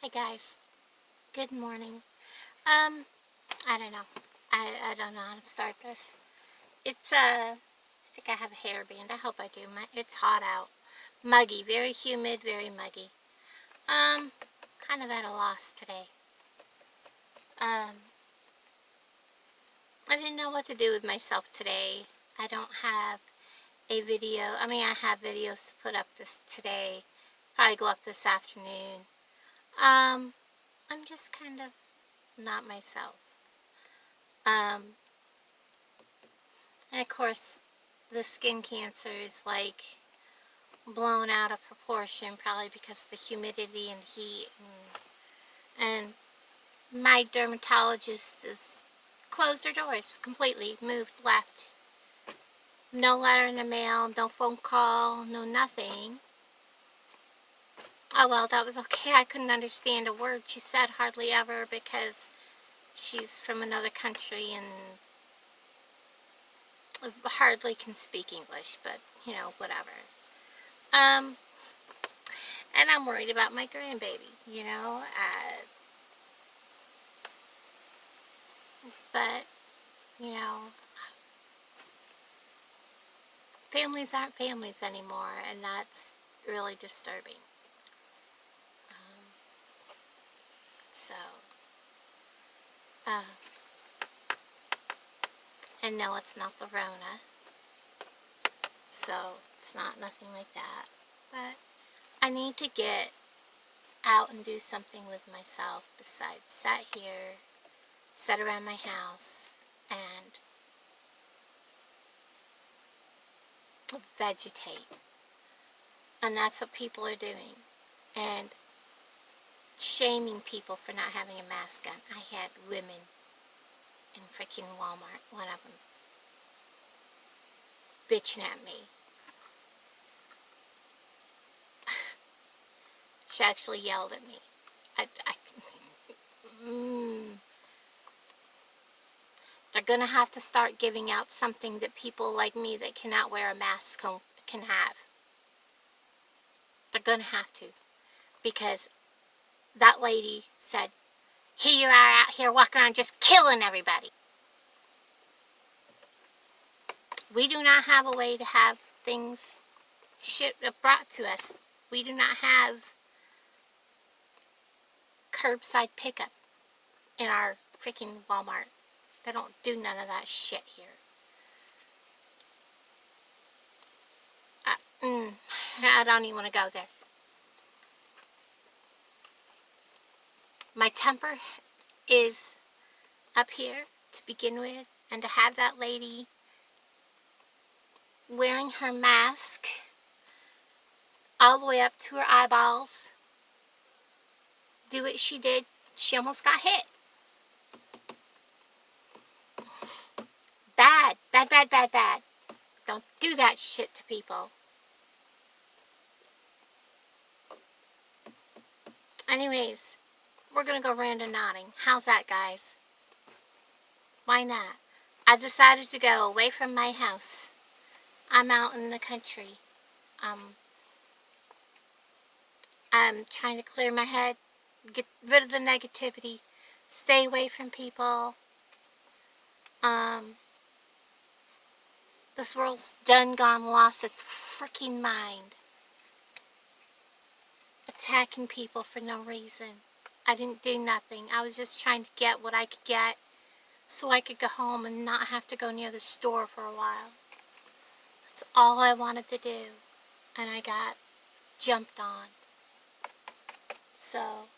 Hi guys, good morning. I don't know. I don't know how to start this. It's I think I have a hairband. I hope I do. It's hot out. Muggy, very humid, very muggy. Kind of at a loss today. I didn't know what to do with myself today. I don't have a video. I mean, I have videos to put up this today. Probably go up this afternoon. I'm just kind of not myself. And of course, the skin cancer is like blown out of proportion, probably because of the humidity and heat. And my dermatologist has closed her doors completely, moved, left. No letter in the mail, no phone call, no nothing. Oh well, that was okay. I couldn't understand a word she said hardly ever because she's from another country and hardly can speak English, but you know, whatever. And I'm worried about my grandbaby, you know, but, you know, families aren't families anymore, and that's really disturbing. So, uh, and no, it's not the Rona, so it's not nothing like that, but I need to get out and do something with myself besides sit around my house, and vegetate. And that's what people are doing. And shaming people for not having a mask on. I had women in freaking Walmart, one of them, bitching at me. She actually yelled at me. They're going to have to start giving out something that people like me that cannot wear a mask can have. They're going to have to. Because that lady said, here you are out here walking around just killing everybody. We do not have a way to have things brought to us. We do not have curbside pickup in our freaking Walmart. They don't do none of that shit here. I don't even want to go there. My temper is up here to begin with, and to have that lady wearing her mask all the way up to her eyeballs do what she did, she almost got hit. Bad, bad, bad, bad, bad. Don't do that shit to people. Anyways, we're going to go randonauting. How's that, guys? Why not? I decided to go away from my house. I'm out in the country. I'm trying to clear my head, get rid of the negativity, stay away from people. This world's done gone lost its freaking mind. Attacking people for no reason. I didn't do nothing. I was just trying to get what I could get so I could go home and not have to go near the store for a while. That's all I wanted to do. And I got jumped on. So,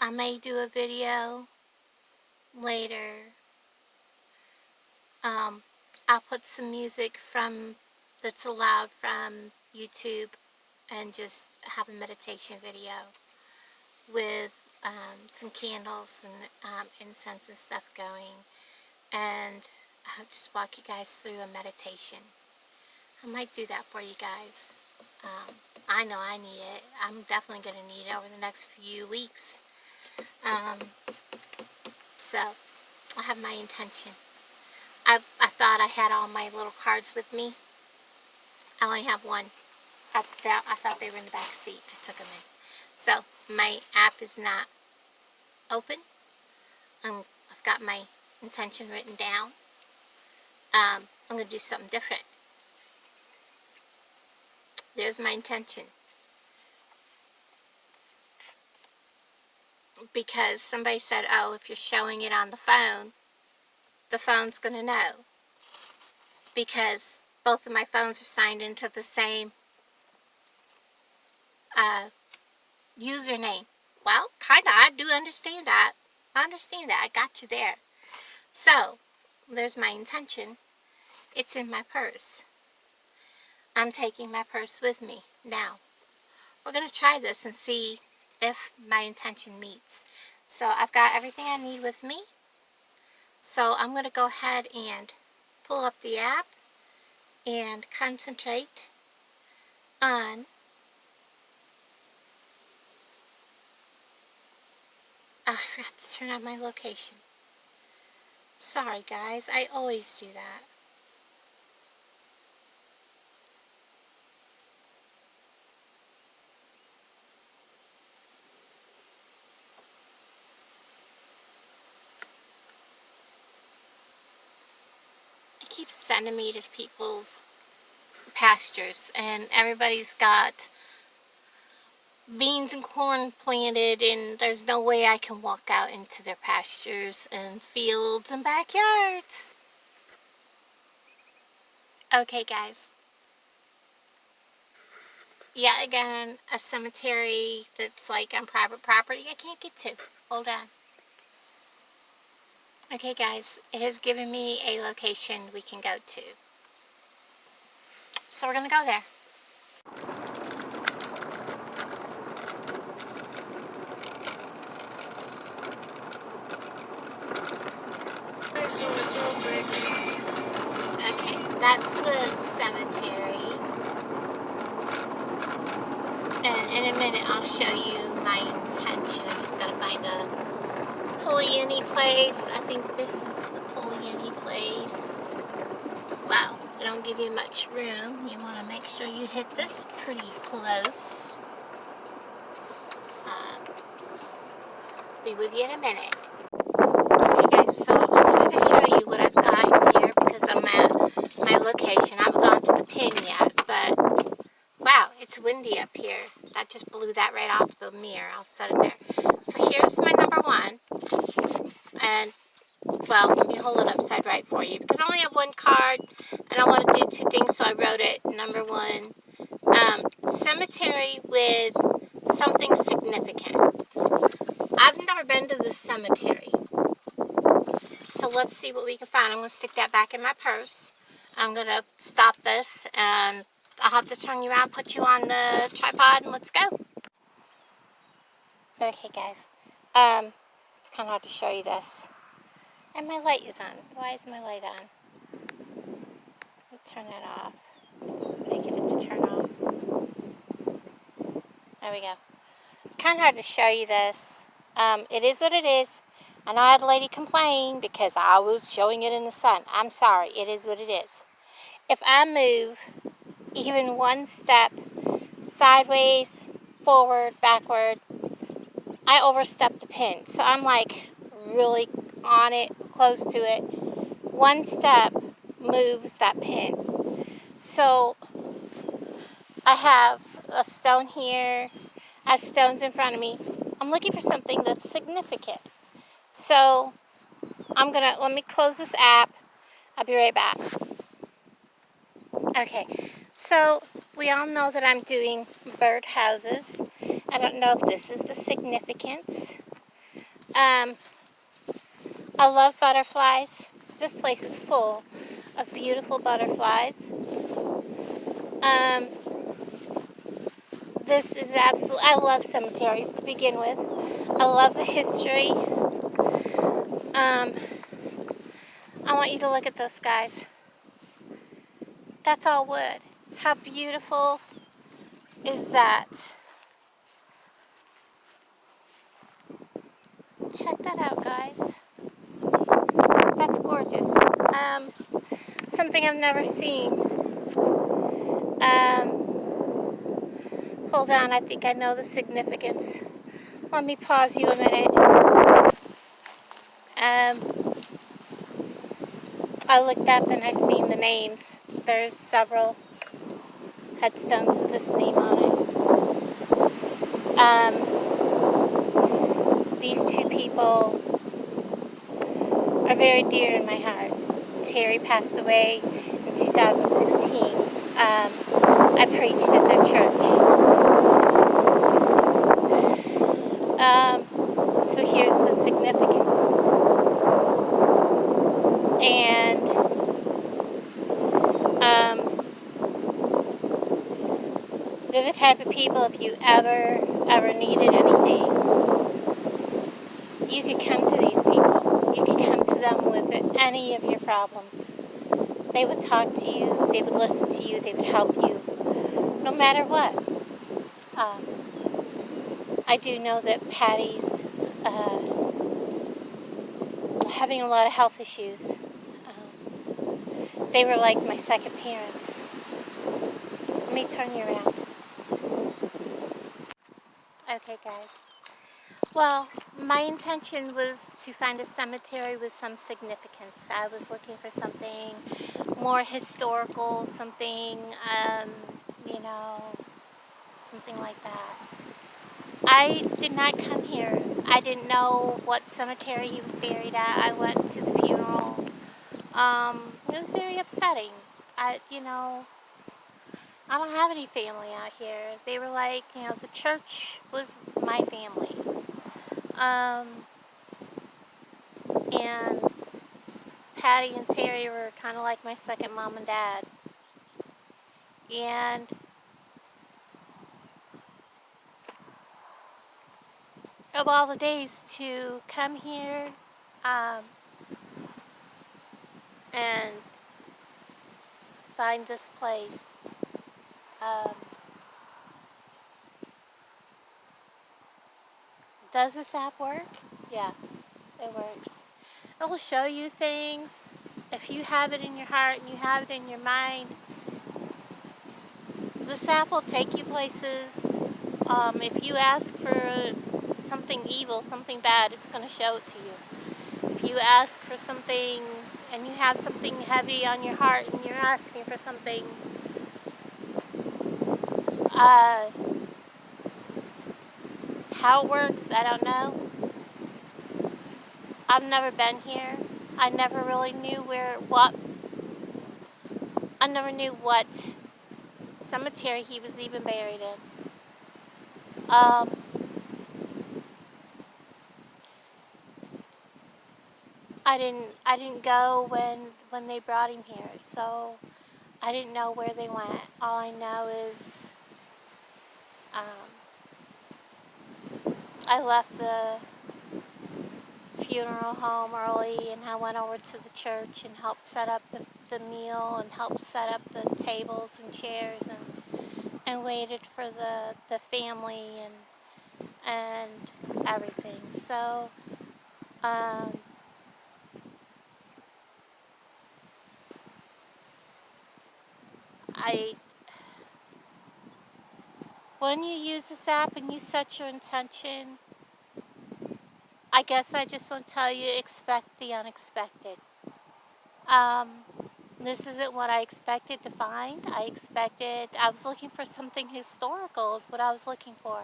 I may do a video later. I'll put some music that's allowed from YouTube and just have a meditation video with some candles and incense and stuff going, and I'll just walk you guys through a meditation. I might do that for you guys. I know I need it. I'm definitely going to need it over the next few weeks. So, I have my intention. I thought I had all my little cards with me. I only have one. I thought they were in the back seat. I took them in. So my app is not open. I've got my intention written down. I'm going to do something different. There's my intention. Because somebody said, oh, if you're showing it on the phone's going to know. Because both of my phones are signed into the same username. Well, kind of, I do understand that. I understand that. I got you there. So, there's my intention. It's in my purse. I'm taking my purse with me. Now, we're going to try this and see if my intention meets. So, I've got everything I need with me. So, I'm going to go ahead and pull up the app and concentrate on I forgot to turn on my location. Sorry guys, I always do that. It keeps sending me to people's pastures, and everybody's got beans and corn planted, and there's no way I can walk out into their pastures and fields and backyards. Okay guys. Yet again, a cemetery that's like on private property I can't get to. Hold on. Okay guys, it has given me a location we can go to. So we're going to go there. Okay, that's the cemetery. And in a minute I'll show you my intention. I just got to find a pulley-any place. I think this is the pulley-any place. Wow, they don't give you much room. You want to make sure you hit this pretty close. Be with you in a minute. Okay guys, so I wanted to show you what I've got here because I'm at my location. I haven't gone to the pin yet, but wow, it's windy up here. That just blew that right off the mirror. I'll set it there. So here's my number one. And, well, let me hold it upside right for you because I only have one card and I want to do two things, so I wrote it. Number one, cemetery with something significant. I've never been to the cemetery. So let's see what we can find. I'm going to stick that back in my purse. I'm going to stop this and I'll have to turn you around, put you on the tripod, and let's go. Okay guys, it's kind of hard to show you this. And my light is on. Why is my light on? I'll turn that off. Did I get it to turn off? There we go. It's kind of hard to show you this. It is what it is. I know I had a lady complain because I was showing it in the sun. I'm sorry. It is what it is. If I move even one step sideways, forward, backward, I overstep the pin. So I'm like really on it, close to it. One step moves that pin. So I have a stone here. I have stones in front of me. I'm looking for something that's significant. So let me close this app. I'll be right back. Okay, so we all know that I'm doing bird houses. I don't know if this is the significance. I love butterflies. This place is full of beautiful butterflies. This is absolutely, I love cemeteries to begin with. I love the history. I want you to look at this, guys. That's all wood. How beautiful is that? Check that out, guys. That's gorgeous. Something I've never seen. Hold on, I think I know the significance. Let me pause you a minute. I looked up and I seen the names. There's several headstones with this name on it. These two people are very dear in my heart. Terry passed away in 2016. I preached at their church. So here's the significance. And they're the type of people, if you ever needed anything, you could come to these people. You could come to them with any of your problems. They would talk to you, they would listen to you, they would help you, no matter what. I do know that Patty's having a lot of health issues. They were like my second parents. Let me turn you around. Okay, guys. Well, my intention was to find a cemetery with some significance. I was looking for something more historical, something, you know, something like that. I did not come here. I didn't know what cemetery he was buried at. I went to the funeral. It was very upsetting. I don't have any family out here. They were like, the church was my family. And Patty and Terry were kind of like my second mom and dad. And of all the days to come here and find this place, does this app work? Yeah, it works. It will show you things. If you have it in your heart and you have it in your mind, this app will take you places. If you ask for something evil, something bad, it's going to show it to you. If you ask for something and you have something heavy on your heart and you're asking for something, how it works, I don't know. I've never been here. I never really knew I never knew what cemetery he was even buried in. I didn't go when they brought him here, so I didn't know where they went. All I know is I left the funeral home early and I went over to the church and helped set up the meal and helped set up the tables and chairs and waited for the family and everything. So when you use this app and you set your intention, I guess I just want to tell you, expect the unexpected. This isn't what I expected to find. I was looking for something historical is what I was looking for.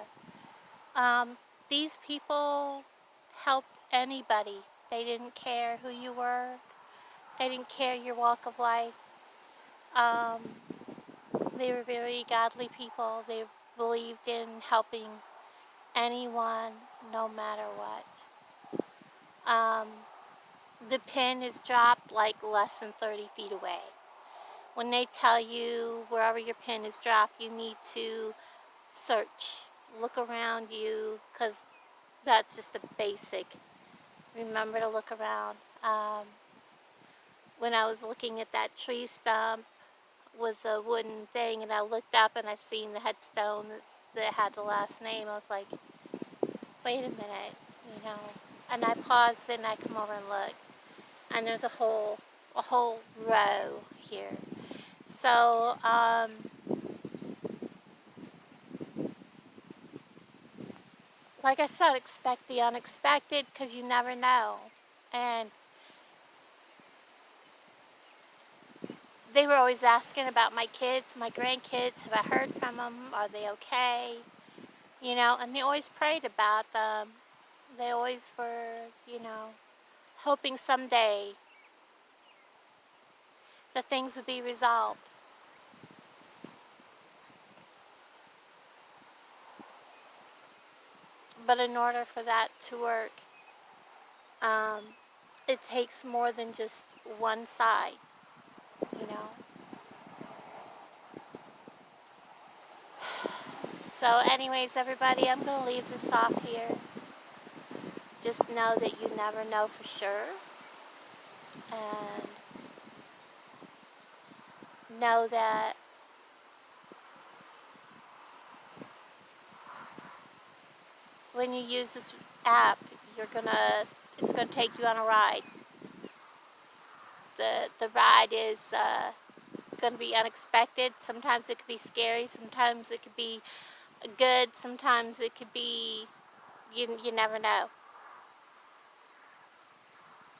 These people helped anybody. They didn't care who you were. They didn't care your walk of life. They were very godly people. They believed in helping anyone, no matter what. The pin is dropped like less than 30 feet away. When they tell you wherever your pin is dropped, you need to search, look around you, because that's just the basic. Remember to look around. When I was looking at that tree stump with the wooden thing, and I looked up and I seen the headstone that had the last name, I was like, wait a minute, And I paused, then I come over and look, and there's a whole row here. So like I said, expect the unexpected, because you never know. And they were always asking about my kids, my grandkids. Have I heard from them? Are they okay? You know, and they always prayed about them. They always were, you know, hoping someday that things would be resolved. But in order for that to work, it takes more than just one side, you know. So anyways, everybody, I'm going to leave this off here. Just know that you never know for sure. And know that when you use this app, it's gonna take you on a ride. The ride is gonna be unexpected. Sometimes it could be scary. Sometimes it could be good. Sometimes it could be, you never know.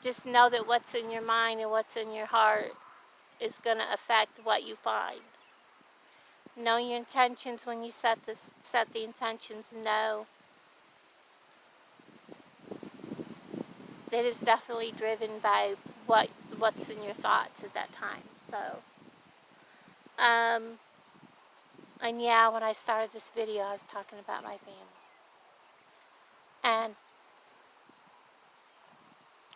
Just know that what's in your mind and what's in your heart is gonna affect what you find. Know your intentions when you set the intentions. Know that it's definitely driven by what's in your thoughts at that time. So, and yeah, when I started this video, I was talking about my family, and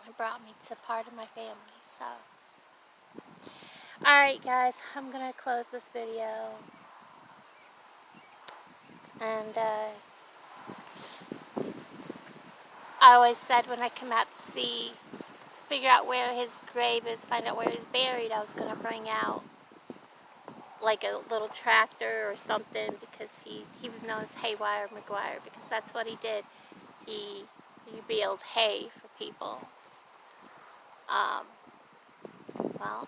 it brought me to part of my family. So, all right, guys, I'm gonna close this video, and I always said when I come out to see, figure out where his grave is, find out where he's buried, I was gonna bring out like a little tractor or something, because he was known as Haywire McGuire, because that's what he did. He baled hay for people. Well,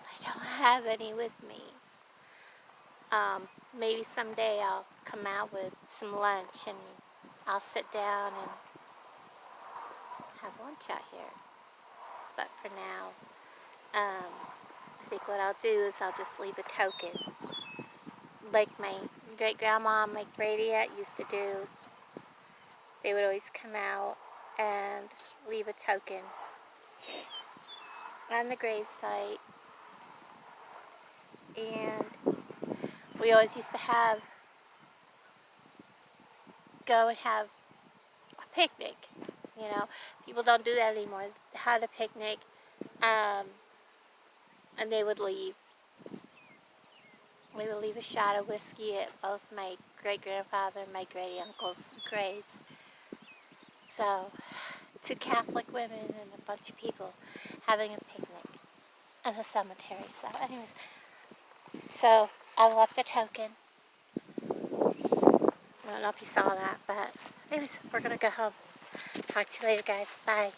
I don't have any with me. Maybe someday I'll come out with some lunch and I'll sit down and have lunch out here. But for now, I think what I'll do is I'll just leave a token, like my great-grandma and my great-aunt used to do. They would always come out and leave a token on the gravesite. And we always used to go and have a picnic. You know, people don't do that anymore. They had a picnic, and they would leave. We would leave a shot of whiskey at both my great-grandfather and my great-uncle's graves. So, 2 Catholic women and a bunch of people having a picnic in a cemetery. So, anyways, so I left a token. I don't know if you saw that, but anyways, we're going to go home. Talk to you later, guys. Bye.